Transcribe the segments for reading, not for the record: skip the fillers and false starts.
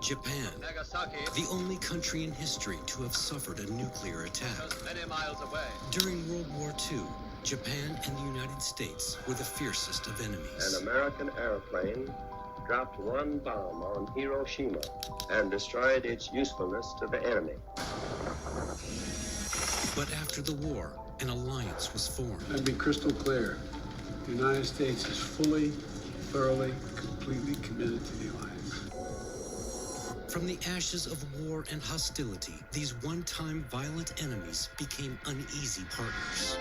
Japan, the only country in history to have suffered a nuclear attack. During World War II, Japan and the United States were the fiercest of enemies. An American airplane dropped one bomb on Hiroshima and destroyed its usefulness to the enemy. But after the war, an alliance was formed. I'd be crystal clear. The United States is fully, thoroughly, completely committed to the alliance. From the ashes of war and hostility, these one-time violent enemies became uneasy partners.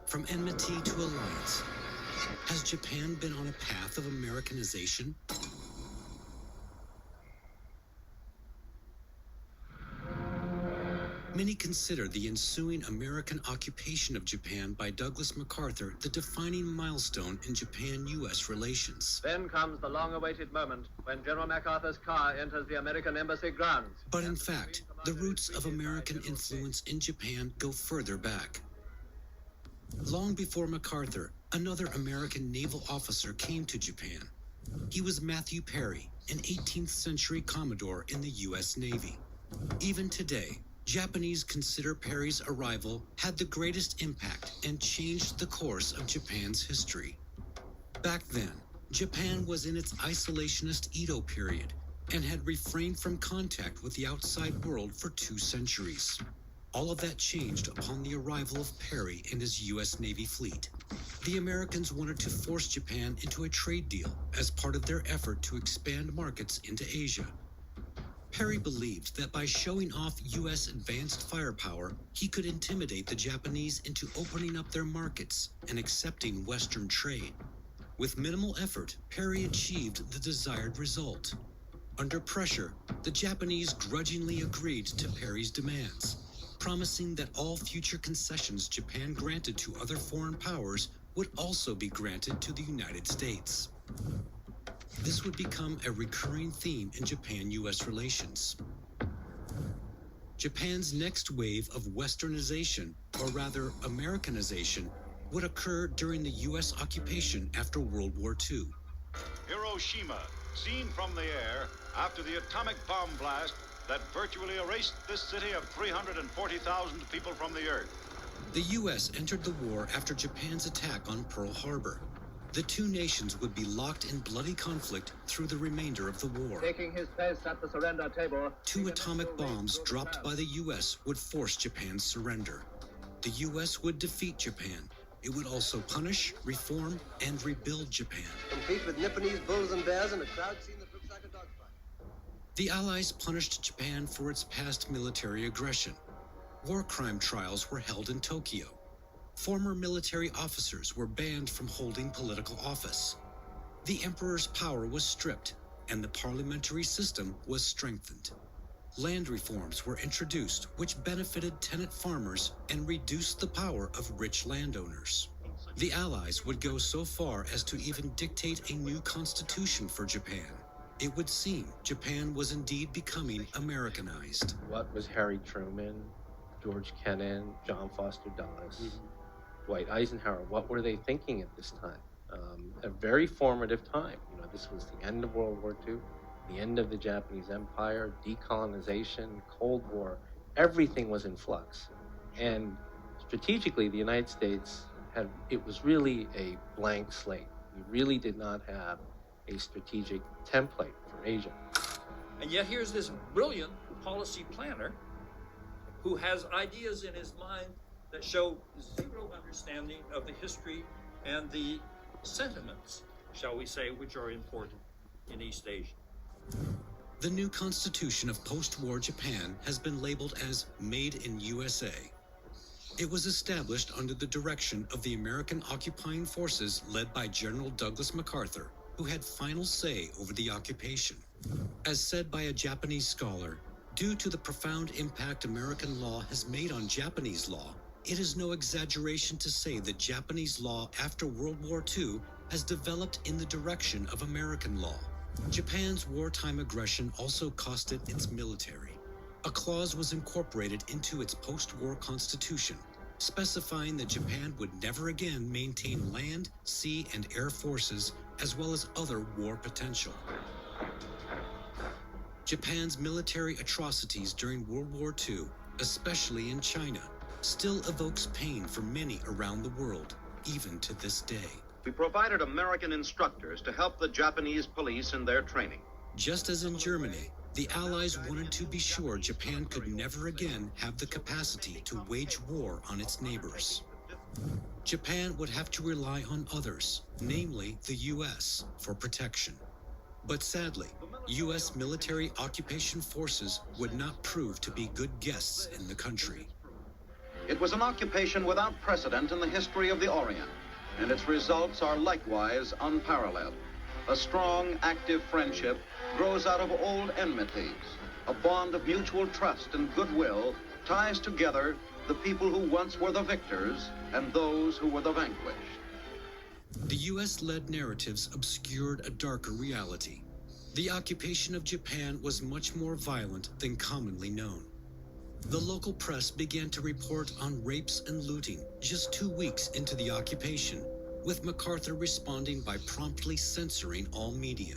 From enmity to alliance, has Japan been on a path of Americanization? Many consider the ensuing American occupation of Japan by Douglas MacArthur the defining milestone in Japan-U.S. relations. Then comes the long-awaited moment when General MacArthur's car enters the American embassy grounds. But in fact, the roots of American influence in Japan go further back. Long before MacArthur, another American naval officer came to Japan. He was Matthew Perry, an 18th century Commodore in the U.S. Navy. Even today, Japanese consider Perry's arrival had the greatest impact and changed the course of Japan's history. Back then, Japan was in its isolationist Edo period and had refrained from contact with the outside world for 2 centuries. All of that changed upon the arrival of Perry and his U.S. Navy fleet. The Americans wanted to force Japan into a trade deal as part of their effort to expand markets into Asia. Perry believed that by showing off U.S. advanced firepower, he could intimidate the Japanese into opening up their markets and accepting Western trade. With minimal effort, Perry achieved the desired result. Under pressure, the Japanese grudgingly agreed to Perry's demands, promising that all future concessions Japan granted to other foreign powers would also be granted to the United States. This would become a recurring theme in Japan-U.S. relations. Japan's next wave of Westernization, or rather Americanization, would occur during the U.S. occupation after World War II. Hiroshima, seen from the air after the atomic bomb blast that virtually erased this city of 340,000 people from the earth. The U.S. entered the war after Japan's attack on Pearl Harbor. The 2 nations would be locked in bloody conflict through the remainder of the war. Taking his place at the surrender table, 2 atomic bombs dropped by the U.S. would force Japan's surrender. The U.S. would defeat Japan. It would also punish, reform, and rebuild Japan. Compete with Nipponese bulls and bears in a crowd scene that looks like a dogfight. The Allies punished Japan for its past military aggression. War crime trials were held in Tokyo. Former military officers were banned from holding political office. The emperor's power was stripped, and the parliamentary system was strengthened. Land reforms were introduced, which benefited tenant farmers and reduced the power of rich landowners. The Allies would go so far as to even dictate a new constitution for Japan. It would seem Japan was indeed becoming Americanized. What was Harry Truman, George Kennan, John Foster Dulles, Dwight Eisenhower, what were they thinking at this time? A very formative time. You know, this was the end of World War II, the end of the Japanese Empire, decolonization, Cold War, everything was in flux. And strategically, the United States it was really a blank slate. We really did not have a strategic template for Asia. And yet here's this brilliant policy planner who has ideas in his mind that show zero understanding of the history and the sentiments, shall we say, which are important in East Asia. The new constitution of post-war Japan has been labeled as Made in USA. It was established under the direction of the American occupying forces led by General Douglas MacArthur, who had final say over the occupation. As said by a Japanese scholar, due to the profound impact American law has made on Japanese law, it is no exaggeration to say that Japanese law after World War II has developed in the direction of American law. Japan's wartime aggression also cost it its military. A clause was incorporated into its post-war constitution, specifying that Japan would never again maintain land, sea, and air forces as well as other war potential. Japan's military atrocities during World War II, especially in China, still evokes pain for many around the world, even to this day. We provided American instructors to help the Japanese police in their training. Just as in Germany, the Allies wanted to be sure Japan could never again have the capacity to wage war on its neighbors. Japan would have to rely on others, namely the U.S., for protection. But sadly, U.S. military occupation forces would not prove to be good guests in the country. It was an occupation without precedent in the history of the Orient, and its results are likewise unparalleled. A strong, active friendship grows out of old enmities. A bond of mutual trust and goodwill ties together the people who once were the victors and those who were the vanquished. The U.S.-led narratives obscured a darker reality. The occupation of Japan was much more violent than commonly known. The local press began to report on rapes and looting just 2 weeks into the occupation, with MacArthur responding by promptly censoring all media.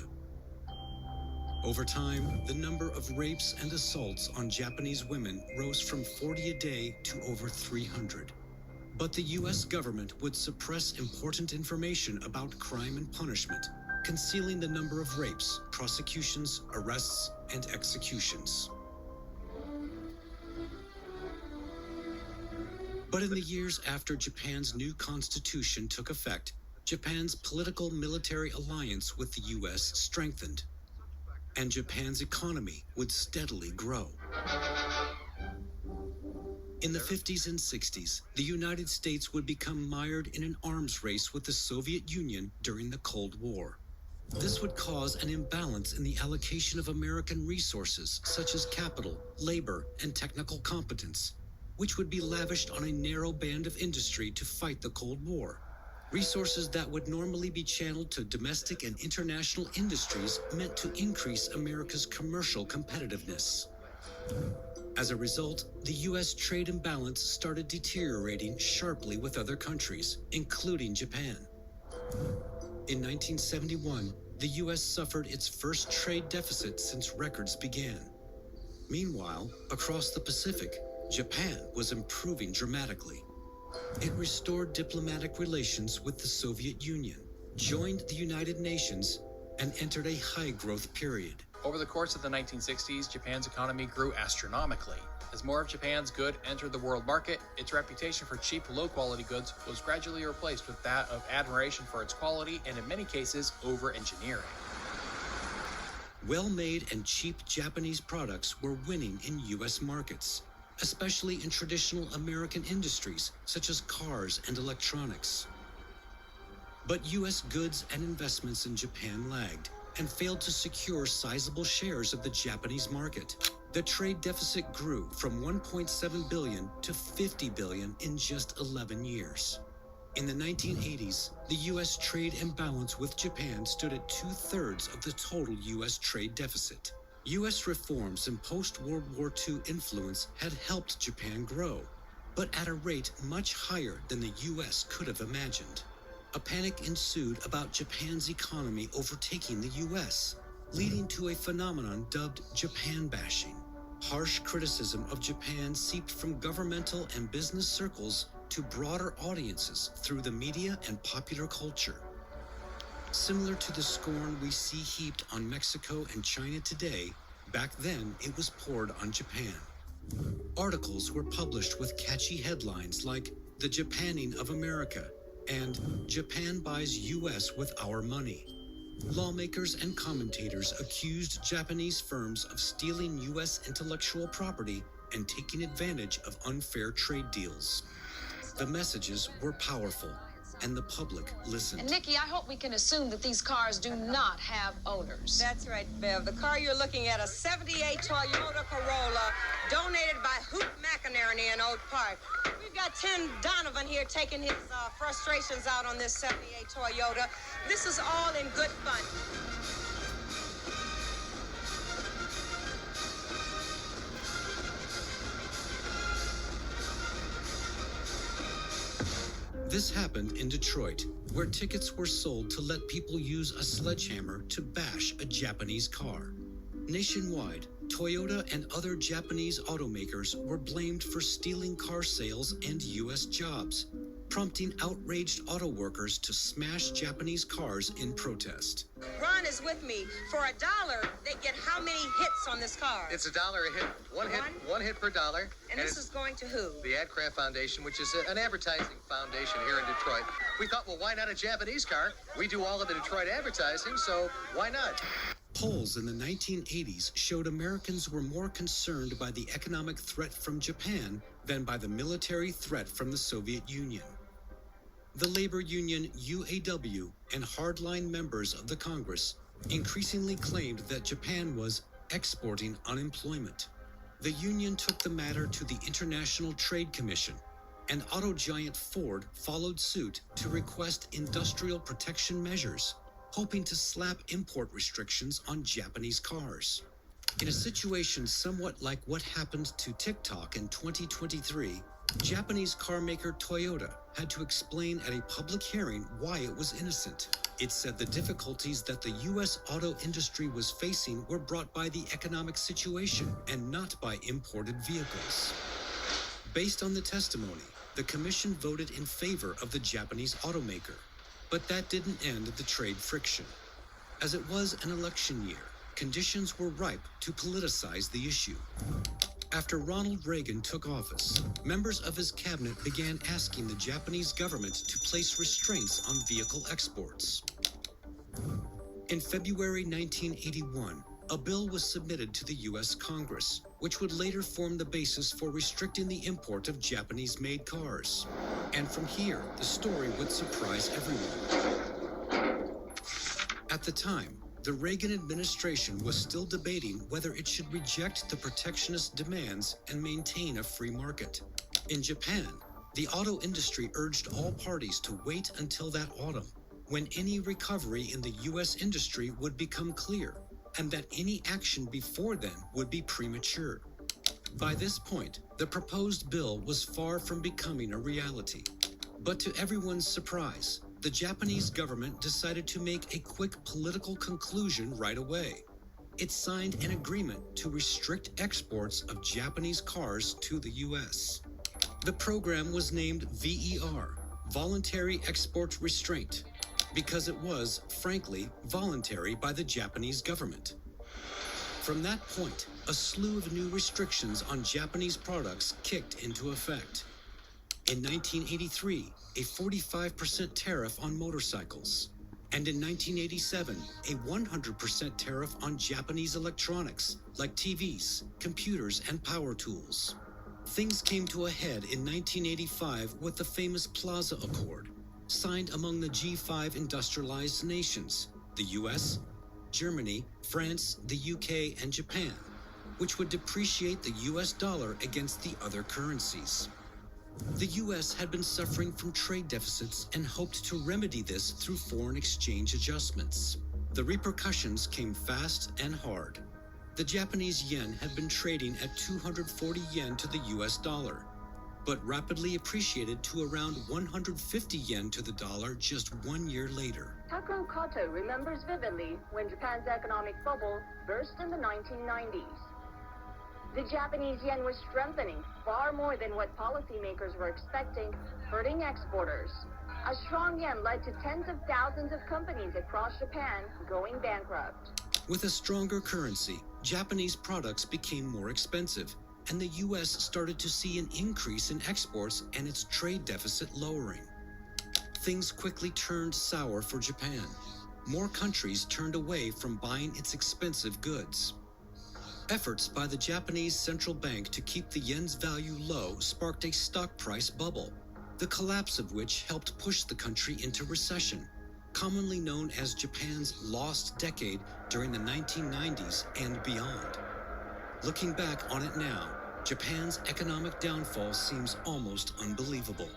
Over time, the number of rapes and assaults on Japanese women rose from 40 a day to over 300. But the U.S. government would suppress important information about crime and punishment, concealing the number of rapes, prosecutions, arrests, and executions. But in the years after Japan's new constitution took effect, Japan's political-military alliance with the U.S. strengthened, and Japan's economy would steadily grow. In the 50s and 60s, the United States would become mired in an arms race with the Soviet Union during the Cold War. This would cause an imbalance in the allocation of American resources, such as capital, labor, and technical competence, which would be lavished on a narrow band of industry to fight the Cold War. Resources that would normally be channeled to domestic and international industries meant to increase America's commercial competitiveness. As a result, the U.S. trade imbalance started deteriorating sharply with other countries, including Japan. In 1971, the U.S. suffered its first trade deficit since records began. Meanwhile, across the Pacific, Japan was improving dramatically. It restored diplomatic relations with the Soviet Union, joined the United Nations, and entered a high-growth period. Over the course of the 1960s, Japan's economy grew astronomically. As more of Japan's goods entered the world market, its reputation for cheap, low-quality goods was gradually replaced with that of admiration for its quality and, in many cases, over-engineering. Well-made and cheap Japanese products were winning in U.S. markets, especially in traditional American industries such as cars and electronics. But U.S. goods and investments in Japan lagged and failed to secure sizable shares of the Japanese market. The trade deficit grew from $1.7 billion to $50 billion in just 11 years. In the 1980s, the U.S. trade imbalance with Japan stood at 2/3 of the total U.S. trade deficit. U.S. reforms and post-World War II influence had helped Japan grow, but at a rate much higher than the U.S. could have imagined. A panic ensued about Japan's economy overtaking the U.S., leading to a phenomenon dubbed Japan bashing. Harsh criticism of Japan seeped from governmental and business circles to broader audiences through the media and popular culture. Similar to the scorn we see heaped on Mexico and China today, back then it was poured on Japan. Articles were published with catchy headlines like "The Japanning of America" and "Japan buys U.S. with our money." Lawmakers and commentators accused Japanese firms of stealing U.S. intellectual property and taking advantage of unfair trade deals. The messages were powerful, and the public listened. And Nikki, I hope we can assume that these cars do not have owners. That's right, Bev. The car you're looking at, a 78 Toyota Corolla, donated by Hoot McInerney in Oak Park. We've got Tim Donovan here taking his frustrations out on this 78 Toyota. This is all in good fun. This happened in Detroit, where tickets were sold to let people use a sledgehammer to bash a Japanese car. Nationwide, Toyota and other Japanese automakers were blamed for stealing car sales and U.S. jobs, prompting outraged auto workers to smash Japanese cars in protest. Ron is with me. For $1, they get how many hits on this car? It's $1 a hit. One hit per dollar. And this is going to who? The AdCraft Foundation, which is an advertising foundation here in Detroit. We thought, well, why not a Japanese car? We do all of the Detroit advertising, so why not? Polls in the 1980s showed Americans were more concerned by the economic threat from Japan than by the military threat from the Soviet Union. The labor union UAW and hardline members of the Congress increasingly claimed that Japan was exporting unemployment. The union took the matter to the International Trade Commission, and auto giant Ford followed suit to request industrial protection measures, hoping to slap import restrictions on Japanese cars. In a situation somewhat like what happened to TikTok in 2023, Japanese carmaker Toyota had to explain at a public hearing why it was innocent. It said the difficulties that the U.S. auto industry was facing were brought by the economic situation and not by imported vehicles. Based on the testimony, the commission voted in favor of the Japanese automaker. But that didn't end the trade friction. As it was an election year, conditions were ripe to politicize the issue. After Ronald Reagan took office, members of his cabinet began asking the Japanese government to place restraints on vehicle exports. In February 1981, a bill was submitted to the U.S. Congress, which would later form the basis for restricting the import of Japanese-made cars. And from here, the story would surprise everyone. At the time, the Reagan administration was still debating whether it should reject the protectionist demands and maintain a free market. In Japan, the auto industry urged all parties to wait until that autumn, when any recovery in the U.S. industry would become clear, and that any action before then would be premature. By this point, the proposed bill was far from becoming a reality. But to everyone's surprise, the Japanese government decided to make a quick political conclusion right away. It signed an agreement to restrict exports of Japanese cars to the U.S. The program was named VER, Voluntary Export Restraint, because it was, frankly, voluntary by the Japanese government. From that point, a slew of new restrictions on Japanese products kicked into effect. In 1983, a 45% tariff on motorcycles, and in 1987, a 100% tariff on Japanese electronics like TVs, computers, and power tools. Things came to a head in 1985 with the famous Plaza Accord, signed among the G5 industrialized nations, the US, Germany, France, the UK, and Japan, which would depreciate the US dollar against the other currencies. The U.S. had been suffering from trade deficits and hoped to remedy this through foreign exchange adjustments. The repercussions came fast and hard. The Japanese yen had been trading at 240 yen to the U.S. dollar, but rapidly appreciated to around 150 yen to the dollar just 1 year later. Takuro Kato remembers vividly when Japan's economic bubble burst in the 1990s. The Japanese yen was strengthening far more than what policymakers were expecting, hurting exporters. A strong yen led to tens of thousands of companies across Japan going bankrupt. With a stronger currency, Japanese products became more expensive, and the U.S. started to see an increase in exports and its trade deficit lowering. Things quickly turned sour for Japan. More countries turned away from buying its expensive goods. Efforts by the Japanese central bank to keep the yen's value low sparked a stock price bubble, the collapse of which helped push the country into recession, commonly known as Japan's lost decade during the 1990s and beyond. Looking back on it now, Japan's economic downfall seems almost unbelievable.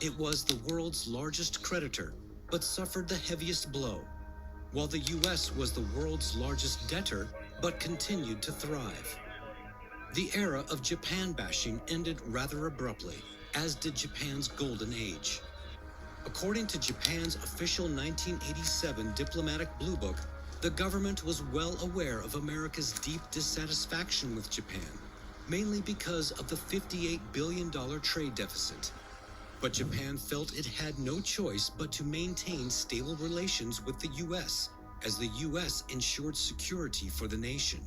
It was the world's largest creditor, but suffered the heaviest blow, while the U.S. was the world's largest debtor, but continued to thrive. The era of Japan bashing ended rather abruptly, as did Japan's golden age. According to Japan's official 1987 diplomatic blue book, the government was well aware of America's deep dissatisfaction with Japan, mainly because of the $58 billion trade deficit. But Japan felt it had no choice but to maintain stable relations with the U.S., as the U.S. ensured security for the nation.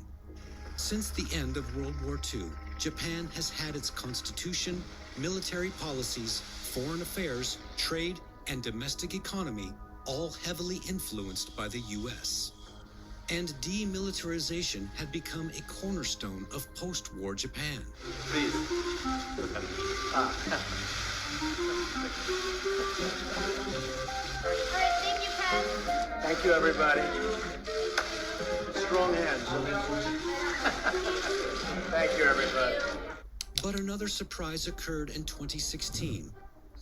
Since the end of World War II, Japan has had its constitution, military policies, foreign affairs, trade, and domestic economy all heavily influenced by the U.S. And demilitarization had become a cornerstone of post-war Japan. Please. Thank you, everybody. Strong hands. Thank you, everybody. But another surprise occurred in 2016,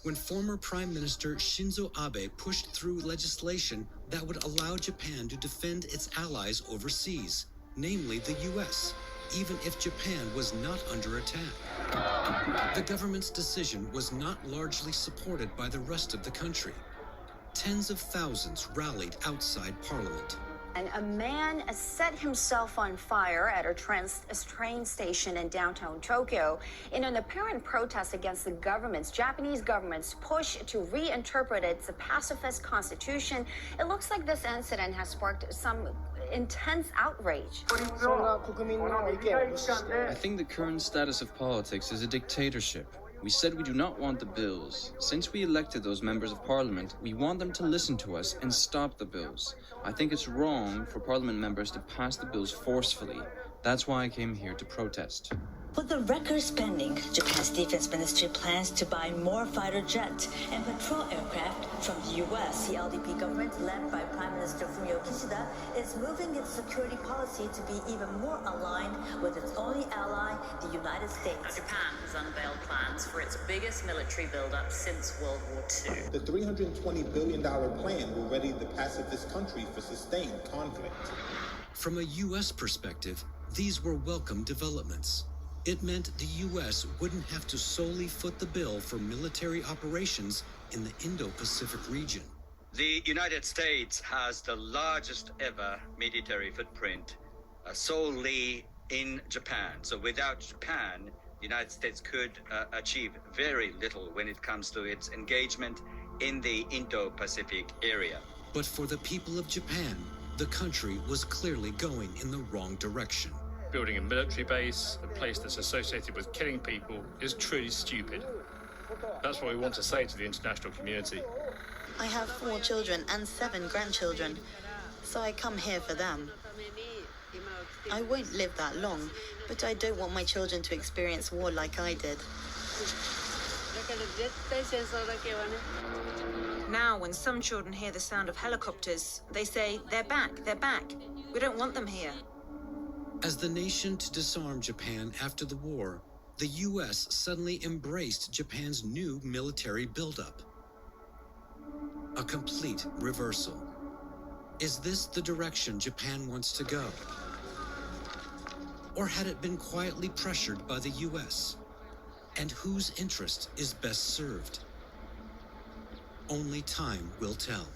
when former Prime Minister Shinzo Abe pushed through legislation that would allow Japan to defend its allies overseas, namely the U.S., even if Japan was not under attack. The government's decision was not largely supported by the rest of the country. Tens of thousands rallied outside Parliament. And a man set himself on fire at a train station in downtown Tokyo in an apparent protest against the Japanese government's push to reinterpret its pacifist constitution. It looks like this incident has sparked some intense outrage. I think the current status of politics is a dictatorship. We said we do not want the bills. Since we elected those members of parliament, we want them to listen to us and stop the bills. I think it's wrong for parliament members to pass the bills forcefully. That's why I came here to protest. With the record spending, Japan's defense ministry plans to buy more fighter jets and patrol aircraft from the U.S. The LDP government, led by Prime Minister Fumio Kishida, is moving its security policy to be even more aligned with its only ally, the United States. Japan has unveiled plans for its biggest military buildup since World War II. The $320 billion plan will ready the pacifist country for sustained conflict. From a U.S. perspective, these were welcome developments. It meant the U.S. wouldn't have to solely foot the bill for military operations in the Indo-Pacific region. The United States has the largest ever military footprint solely in Japan. So without Japan, the United States could achieve very little when it comes to its engagement in the Indo-Pacific area. But for the people of Japan, the country was clearly going in the wrong direction. Building a military base, a place that's associated with killing people, is truly stupid. That's what we want to say to the international community. I have 4 children and 7 grandchildren, so I come here for them. I won't live that long, but I don't want my children to experience war like I did. Now, when some children hear the sound of helicopters, they say, they're back. We don't want them here. As the nation to disarm Japan after the war, the U.S. suddenly embraced Japan's new military buildup. A complete reversal. Is this the direction Japan wants to go? Or had it been quietly pressured by the U.S.? And whose interest is best served? Only time will tell.